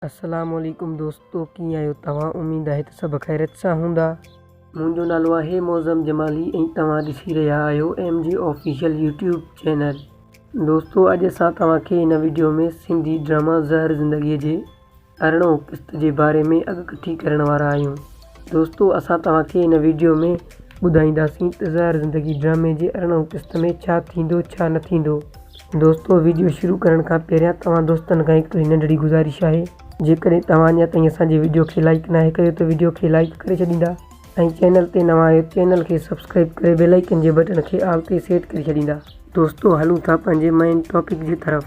अस्सलाम वालेकुम दोस्तों, कीअं आहियो तव्हां? उम्मीद आहे त सभु ख़ैरियत सां हूंदा। मुंहिंजो नालो आहे मौज़म जमाली ऐं तव्हां ॾिसी रहिया आहियो MJ ऑफिशियल यूट्यूब चैनल। दोस्तों, अॼु असां तव्हांखे हिन वीडियो में सिंधी ड्रामा ज़हर ज़िंदगीअ जे 18 क़िस्त जे बारे में अॻकथी करण वारा आहियूं। दोस्तों, असां तव्हांखे हिन वीडियो में ॿुधाईंदासीं त ज़हर ज़िंदगी ड्रामे जे 18 क़िस्त में छा थींदो छा न थींदो। दोस्तों, वीडियो शुरू करण खां पहिरियां तव्हां दोस्तनि खां हिकिड़ी नंढड़ी गुज़ारिश आहे, जेकॾहिं तव्हां अञा ताईं असांजे वीडियो खे लाइक नाहे कयो त वीडियो खे लाइक करे छॾींदा ऐं चैनल ते नवां आहियो चैनल खे सब्सक्राइब करे बेल आइकन जे बटन खे ऑल ते सेट करे छॾींदा। दोस्तों, हलूं था पंहिंजे मेन टॉपिक जी तरफ़।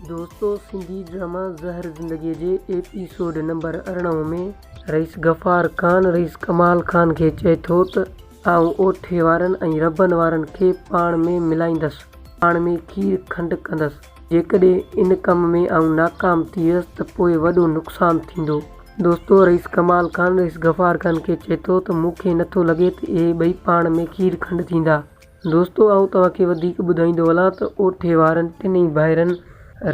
दोस्तों, सिंधी ड्रामा ज़हर ज़िंदगीअ जे एपिसोड नंबर 18 में रईस गफ़ार ख़ान रईस कमाल ख़ान खे चए थो त आउं ओठे वारनि ऐं रबनि वारनि खे पाण में मिलाईंदसि, पाण में खीर खंड कंदसि। जेकॾहिं इन कम में आउं नाकाम थी वियुसि त पोइ वॾो नुक़सानु थींदो। दोस्तों, रईस कमाल ख़ान रईस गफ़ार ख़ान खे चए थो त मूंखे नथो लॻे त इहे ॿई पाण में खीर खंड थींदा। दोस्तों, आउं तव्हांखे वधीक ॿुधाईंदो हलां त ओठे वारनि टिनी भाइरनि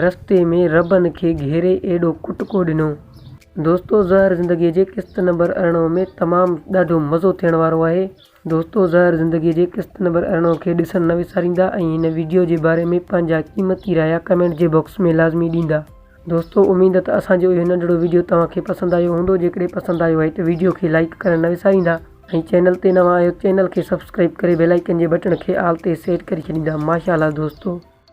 रस्ते में रबनि खे घेरे एॾो कुटको ॾिनो। दोस्तों, ज़हर ज़िंदगीअ जे क़िस्त नंबर 18 में तमामु ॾाढो मज़ो थियण वारो आहे। दोस्तों, ज़हर ज़िंदगीअ जे क़िस्त नंबर 18 खे ॾिसण न विसारींदा ऐं हिन वीडियो जे बारे में पंहिंजा क़ीमती राया कमेंट जे बॉक्स में लाज़मी ॾींदा। दोस्तों, उमेद त असांजो इहो नंढिड़ो वीडियो तव्हांखे पसंदि आयो हूंदो। जेकॾहिं पसंदि आयो आहे त वीडियो खे लाइक करणु न विसारींदा ऐं चैनल ते नवां आहियो चैनल खे सब्सक्राइब करे बेल आइकन जे बटन खे ऑल ते सेट करे छॾींदा। माशाअल्लाह दोस्तों।